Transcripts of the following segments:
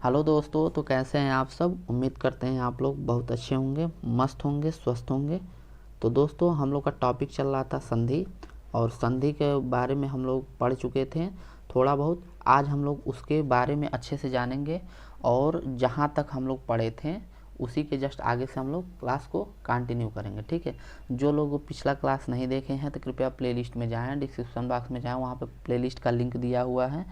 Hello दोस्तों, तो कैसे हैं आप सब। उम्मीद करते हैं आप लोग बहुत अच्छे होंगे, मस्त होंगे, स्वस्थ होंगे। तो दोस्तों, हम लोग का टॉपिक चल रहा था संधि, और संधि के बारे में हम लोग पढ़ चुके थे थोड़ा बहुत। आज हम लोग उसके बारे में अच्छे से जानेंगे, और जहाँ तक हम लोग पढ़े थे उसी के जस्ट आगे से हम लोग क्लास को कंटिन्यू करेंगे। ठीक है। जो लोग पिछला क्लास नहीं देखे हैं तो कृपया प्लेलिस्ट में जाएं, डिस्क्रिप्शन बॉक्स में जाएं, वहाँ पे प्लेलिस्ट का लिंक दिया हुआ है।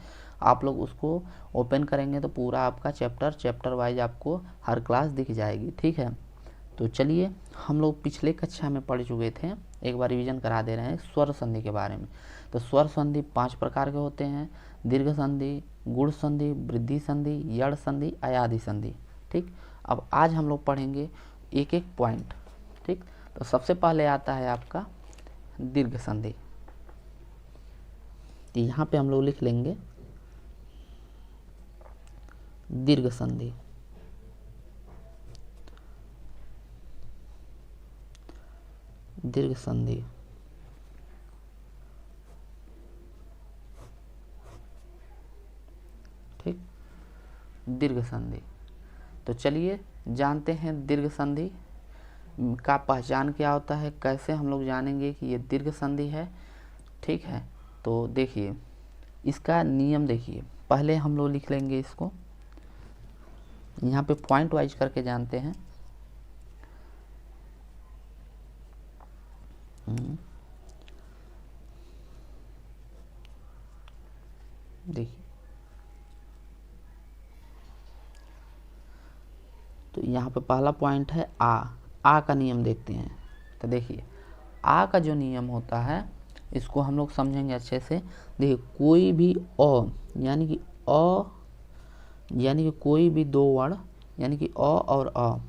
आप लोग उसको ओपन करेंगे तो पूरा आपका चैप्टर वाइज आपको हर क्लास दिख जाएगी। ठीक है। तो चलिए, हम लोग पिछले कक्षा में पढ़ चुके थे, एक बार रिवीजन करा दे रहे हैं स्वर संधि के बारे में। तो स्वर संधि 5 प्रकार के होते हैं: दीर्घ संधि, गुण संधि, वृद्धि संधि, यड़ संधि, अयाधि संधि। ठीक। अब आज हम लोग पढ़ेंगे एक एक पॉइंट। ठीक। तो सबसे पहले आता है आपका दीर्घ संधि। तो यहाँ पे हम लोग लिख लेंगे दीर्घ संधि। दीर्घ संधि ठीक, दीर्घ संधि। तो चलिए जानते हैं दीर्घ संधि का पहचान क्या होता है, कैसे हम लोग जानेंगे कि ये दीर्घ संधि है। ठीक है। तो देखिए, इसका नियम देखिए, पहले हम लोग लिख लेंगे इसको, यहाँ पे पॉइंट वाइज करके जानते हैं। देखिए, तो यहाँ पे पहला पॉइंट है आ का नियम देखते हैं। तो देखिए, आ का जो नियम होता है इसको हम लोग समझेंगे अच्छे से। देखिए, कोई भी यानी कि यानी कि कोई भी दो वर्ण, यानी कि और अ,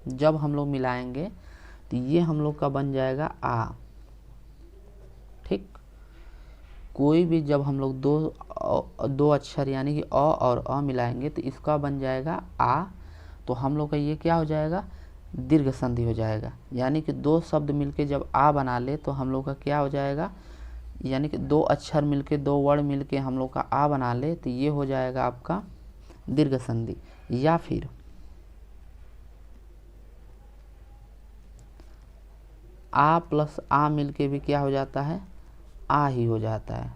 जब हम लोग मिलाएंगे तो ये हम लोग का बन जाएगा आ। ठीक। कोई भी जब हम लोग दो अक्षर यानी कि अ और अ मिलाएंगे तो इसका बन जाएगा आ। तो हम लोग का ये क्या हो जाएगा, दीर्घ संधि हो जाएगा। यानी कि दो शब्द मिलके जब आ बना ले तो हम लोग का क्या हो जाएगा, यानी कि दो अक्षर मिलके, दो वर्ण मिलके हम लोग का आ बना ले तो ये हो जाएगा आपका दीर्घ संधि। या फिर आ प्लस आ मिलके भी क्या हो जाता है, आ ही हो जाता है।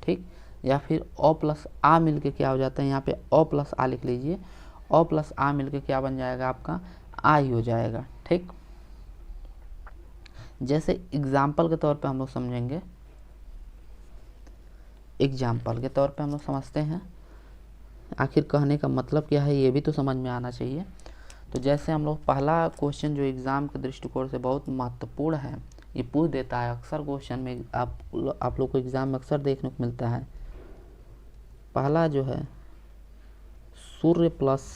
ठीक। या फिर अ प्लस आ मिलके क्या हो जाता है, यहाँ पे अ प्लस आ लिख लीजिए, अ प्लस आ मिलके क्या बन जाएगा आपका, आ ही हो जाएगा। ठीक। जैसे एग्जाम्पल के तौर पे हम लोग समझेंगे, एग्जाम्पल के तौर पे हम लोग समझते हैं, आखिर कहने का मतलब क्या है ये भी तो समझ में आना चाहिए। तो जैसे हम लोग पहला क्वेश्चन जो एग्ज़ाम के दृष्टिकोण से बहुत महत्वपूर्ण है, ये पूछ देता है अक्सर क्वेश्चन में, आप लोग को एग्ज़ाम में अक्सर देखने को मिलता है। पहला जो है सूर्य प्लस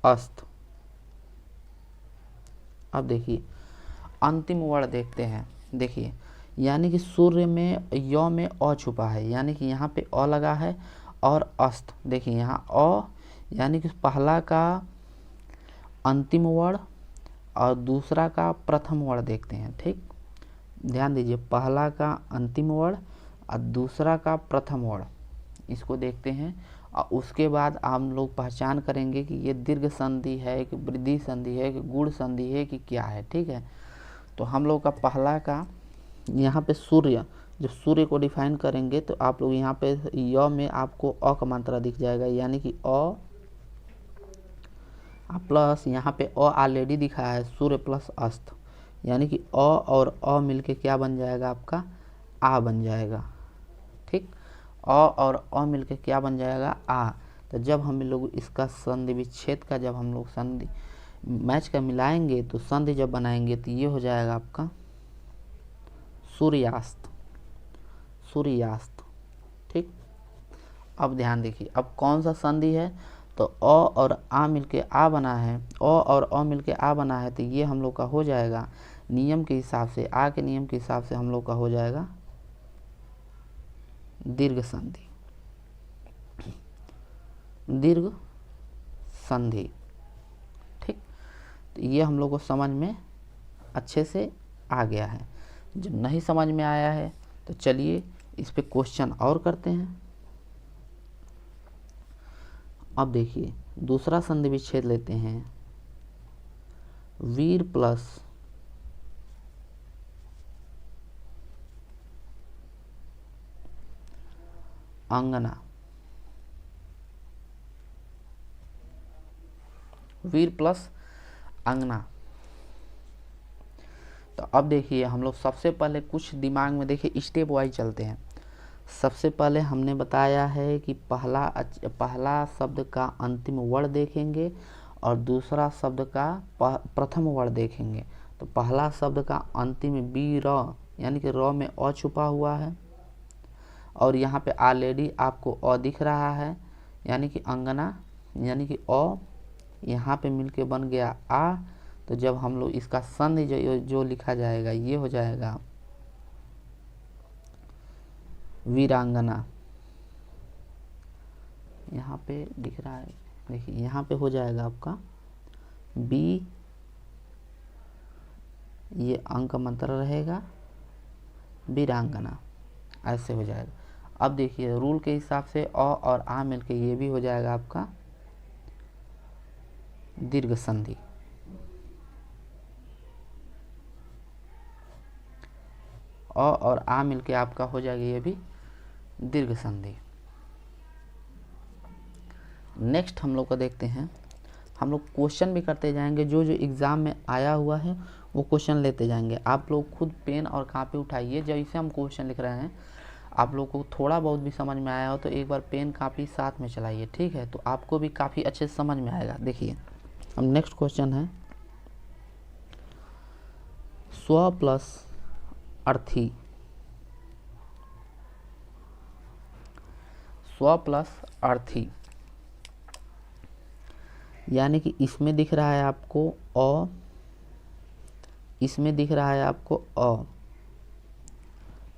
अस्त। अब देखिए, अंतिम वर्ण देखते हैं। देखिए, यानी कि सूर्य में य में अ छुपा है, यानी कि यहाँ पे अ लगा है, और अस्त देखिए यहाँ अ, यानी कि पहला का अंतिम वर्ण और दूसरा का प्रथम वर्ण देखते हैं। ठीक। ध्यान दीजिए, पहला का अंतिम वर्ण और दूसरा का प्रथम वर्ण, इसको देखते हैं। और उसके बाद हम लोग पहचान करेंगे कि ये दीर्घ संधि है कि वृद्धि संधि है कि गुण संधि है कि क्या है। ठीक है। तो हम लोग का पहला का यहाँ पे सूर्य, जब सूर्य को डिफाइन करेंगे तो आप लोग यहाँ पे य में आपको अ का मात्रा दिख जाएगा, यानी कि अ प्लस यहाँ पे अ ऑलरेडी दिखा है, सूर्य प्लस अस्त, यानी कि अ और अ मिलके क्या बन जाएगा आपका, आ बन जाएगा। ठीक। अ और अ मिलके क्या बन जाएगा, आ। तो जब हम लोग इसका संधि विच्छेद का, जब हम लोग संधि मैच का मिलाएंगे तो संधि जब बनाएंगे तो ये हो जाएगा आपका सूर्यास्त। सूर्यास्त। ठीक। अब ध्यान देखिए, अब कौन सा संधि है, तो अ और आ मिलके आ बना है, अ और अ मिलके आ बना है, तो ये हम लोग का हो जाएगा नियम के हिसाब से, आ के नियम के हिसाब से हम लोग का हो जाएगा दीर्घ संधि। दीर्घ संधि। ठीक। तो ये हम लोग को समझ में अच्छे से आ गया है। जो नहीं समझ में आया है तो चलिए इस पे क्वेश्चन और करते हैं। अब देखिए दूसरा संधि विच्छेद लेते हैं, वीर प्लस अंगना, वीर प्लस अंगना। तो अब देखिए हम लोग सबसे पहले कुछ दिमाग में देखिए स्टेप वाइज चलते हैं। सबसे पहले हमने बताया है कि पहला शब्द का अंतिम वर्ण देखेंगे और दूसरा शब्द का प्रथम वर्ण देखेंगे। तो पहला शब्द का अंतिम बी र यानी कि र में अ छुपा हुआ है और यहाँ पे ऑलरेडी आपको अ दिख रहा है, यानी कि अंगना यानी कि अ यहाँ पे मिलके बन गया आ। तो जब हम लोग इसका संधि जो लिखा जाएगा ये हो जाएगा वीरांगना। यहाँ पे दिख रहा है, देखिए यहाँ पे हो जाएगा आपका बी, ये अंक मंत्र रहेगा वीरांगना, ऐसे हो जाएगा। अब देखिए रूल के हिसाब से अ और आ मिलके ये भी हो जाएगा आपका दीर्घ संधि। अ और आ मिलके आपका हो जाएगा ये भी दीर्घ संधि। नेक्स्ट हम लोग को देखते हैं, हम लोग क्वेश्चन भी करते जाएंगे, जो जो एग्ज़ाम में आया हुआ है वो क्वेश्चन लेते जाएंगे। आप लोग खुद पेन और कॉपी उठाइए, जैसे हम क्वेश्चन लिख रहे हैं आप लोग को थोड़ा बहुत भी समझ में आया हो तो एक बार पेन कॉपी साथ में चलाइए, ठीक है, तो आपको भी काफ़ी अच्छे से समझ में आएगा। देखिए अब नेक्स्ट क्वेश्चन है स्व प्लस अर्थी, स्व प्लस अर्थी यानी कि इसमें दिख रहा है आपको अ, इसमें दिख रहा है आपको अ,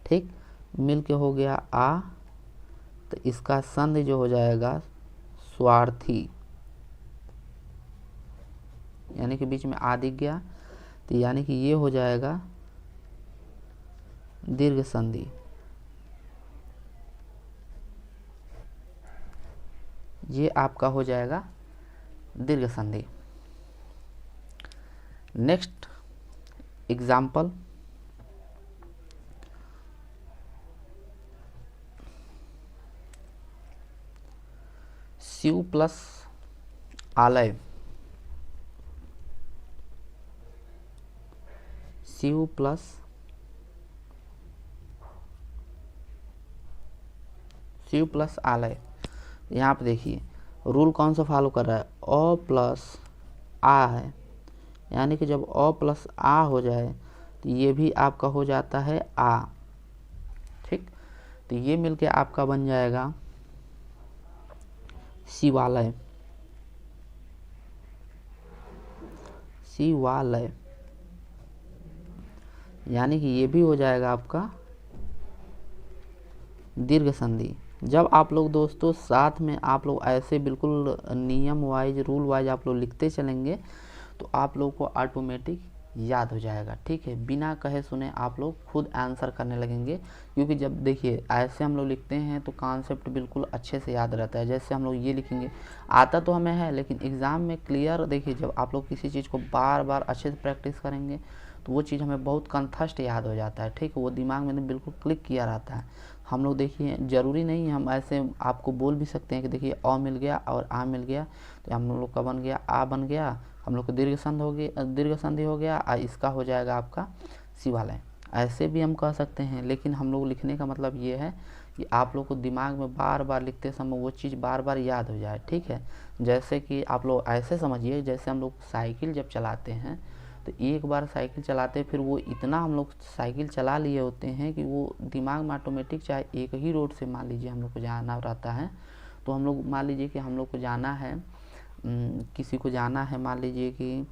ठीक, मिलके हो गया आ। तो इसका संधि जो हो जाएगा स्वार्थी, यानी कि बीच में आ दिख गया, तो यानी कि ये हो जाएगा दीर्घ संधि। ये आपका हो जाएगा दीर्घ संधि। नेक्स्ट एग्जाम्पल, शिव प्लस आलय, शिव प्लस आलय। यहाँ पे देखिए रूल कौन सा फॉलो कर रहा है, अ प्लस आ है, यानी कि जब अ प्लस आ हो जाए तो ये भी आपका हो जाता है आ, ठीक। तो ये मिलके आपका बन जाएगा शिवालय, शिवालय, यानी कि ये भी हो जाएगा आपका दीर्घ संधि। जब आप लोग दोस्तों साथ में आप लोग ऐसे बिल्कुल नियम वाइज रूल वाइज आप लोग लिखते चलेंगे तो आप लोग को ऑटोमेटिक याद हो जाएगा, ठीक है, बिना कहे सुने आप लोग खुद आंसर करने लगेंगे। क्योंकि जब देखिए ऐसे हम लोग लिखते हैं तो कॉन्सेप्ट बिल्कुल अच्छे से याद रहता है। जैसे हम लोग ये लिखेंगे, आता तो हमें है लेकिन एग्ज़ाम में क्लियर, देखिए जब आप लोग किसी चीज़ को बार बार अच्छे से प्रैक्टिस करेंगे तो वो चीज़ हमें बहुत कंठस्थ याद हो जाता है, ठीक है, वो दिमाग में बिल्कुल क्लिक किया रहता है। हम लोग देखिए ज़रूरी नहीं है, हम ऐसे आपको बोल भी सकते हैं कि देखिए अ मिल गया और आ मिल गया तो हम लोग का बन गया आ बन गया, हम लोग को दीर्घ संधि हो गया और इसका हो जाएगा आपका शिवालय। ऐसे भी हम कह सकते हैं, लेकिन हम लोग लिखने का मतलब ये है कि आप लोग को दिमाग में बार बार लिखते समय वो चीज़ बार बार याद हो जाए, ठीक है। जैसे कि आप लोग ऐसे समझिए, जैसे हम लोग साइकिल जब चलाते हैं तो एक बार साइकिल चलाते फिर वो इतना हम लोग साइकिल चला लिए होते हैं कि वो दिमाग में ऑटोमेटिक, चाहे एक ही रोड से मान लीजिए हम लोग को जाना रहता है, तो हम लोग मान लीजिए कि हम लोग को जाना है, किसी को जाना है, मान लीजिए कि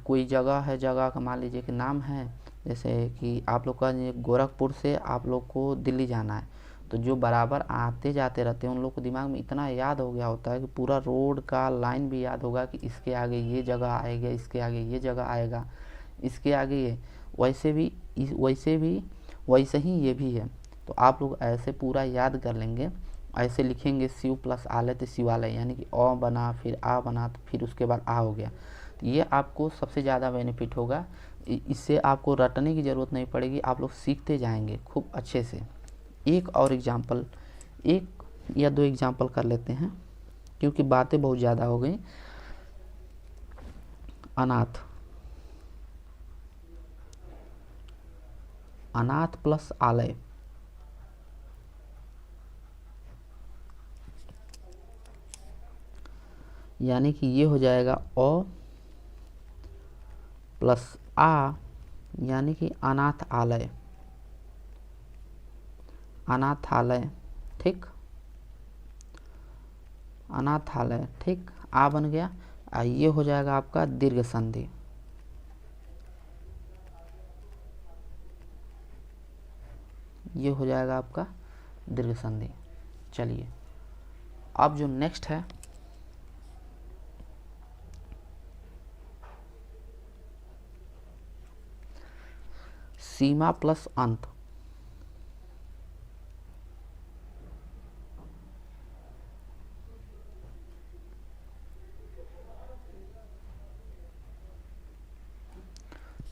कोई जगह है, जगह का मान लीजिए कि नाम है, जैसे कि आप लोग का गोरखपुर से आप लोग को दिल्ली जाना है, तो जो बराबर आते जाते रहते हैं उन लोग को दिमाग में इतना याद हो गया होता है कि पूरा रोड का लाइन भी याद होगा कि इसके आगे ये जगह आएगा, इसके आगे ये जगह आएगा, इसके आगे ये, वैसे ही ये भी है। तो आप लोग ऐसे पूरा याद कर लेंगे ऐसे लिखेंगे शिव प्लस आलय तो शिवालय, यानी कि अ बना फिर आ बना तो फिर उसके बाद आ हो गया। तो ये आपको सबसे ज़्यादा बेनिफिट होगा, इससे आपको रटने की ज़रूरत नहीं पड़ेगी, आप लोग सीखते जाएंगे खूब अच्छे से। एक और एग्जाम्पल, एक या दो एग्जाम्पल कर लेते हैं क्योंकि बातें बहुत ज़्यादा हो गई। अनाथ, अनाथ प्लस आलय, यानी कि ये हो जाएगा अ प्लस आ, यानी कि अनाथ आलय, अनाथालय, ठीक, अनाथालय, ठीक, आ बन गया। ये हो जाएगा आपका दीर्घ संधि, ये हो जाएगा आपका दीर्घ संधि। चलिए अब जो नेक्स्ट है सीमा प्लस अंत,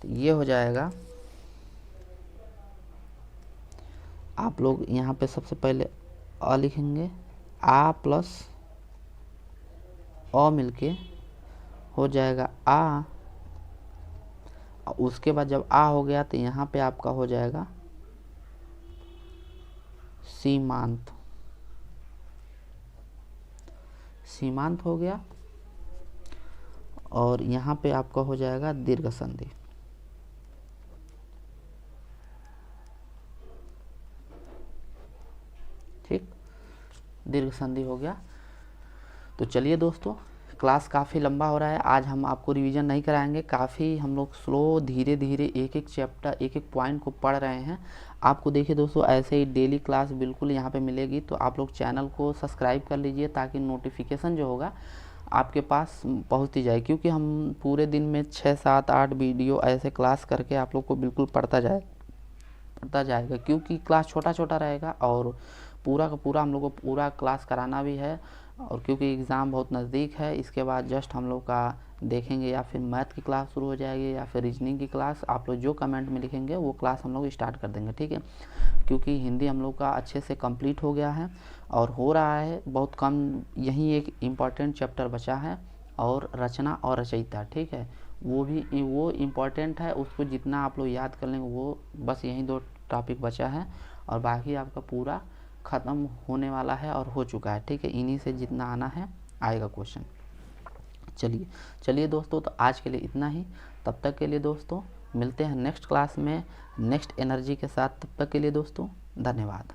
तो ये हो जाएगा, आप लोग यहाँ पे सबसे पहले अ लिखेंगे, आ प्लस अ मिलके हो जाएगा आ, उसके बाद जब आ हो गया तो यहाँ पे आपका हो जाएगा सीमांत, सीमांत हो गया, और यहाँ पे आपका हो जाएगा दीर्घ संधि। ठीक, दीर्घ संधि हो गया। तो चलिए दोस्तों, क्लास काफ़ी लंबा हो रहा है, आज हम आपको रिवीजन नहीं कराएंगे, काफ़ी हम लोग स्लो धीरे धीरे एक एक चैप्टर एक एक पॉइंट को पढ़ रहे हैं। आपको देखिए दोस्तों, ऐसे ही डेली क्लास बिल्कुल यहाँ पे मिलेगी, तो आप लोग चैनल को सब्सक्राइब कर लीजिए ताकि नोटिफिकेशन जो होगा आपके पास पहुँचती जाए, क्योंकि हम पूरे दिन में 6, 7, 8 वीडियो ऐसे क्लास करके आप लोग को बिल्कुल पढ़ता जाएगा, क्योंकि क्लास छोटा छोटा रहेगा और पूरा का पूरा हम लोग को पूरा क्लास कराना भी है। और क्योंकि एग्ज़ाम बहुत नज़दीक है, इसके बाद जस्ट हम लोग का देखेंगे या फिर मैथ की क्लास शुरू हो जाएगी या फिर रीजनिंग की क्लास, आप लोग जो कमेंट में लिखेंगे वो क्लास हम लोग स्टार्ट कर देंगे, ठीक है। क्योंकि हिंदी हम लोग का अच्छे से कंप्लीट हो गया है और हो रहा है बहुत कम, यही एक इम्पॉर्टेंट चैप्टर बचा है, और रचना और रचयिता, ठीक है, वो इम्पॉर्टेंट है, उसको जितना आप लोग याद कर लेंगे वो बस यही 2 टॉपिक बचा है और बाकी आपका पूरा ख़त्म होने वाला है और हो चुका है, ठीक है। इन्हीं से जितना आना है आएगा क्वेश्चन। चलिए दोस्तों, तो आज के लिए इतना ही। तब तक के लिए दोस्तों मिलते हैं नेक्स्ट क्लास में नेक्स्ट एनर्जी के साथ। तब तक के लिए दोस्तों धन्यवाद।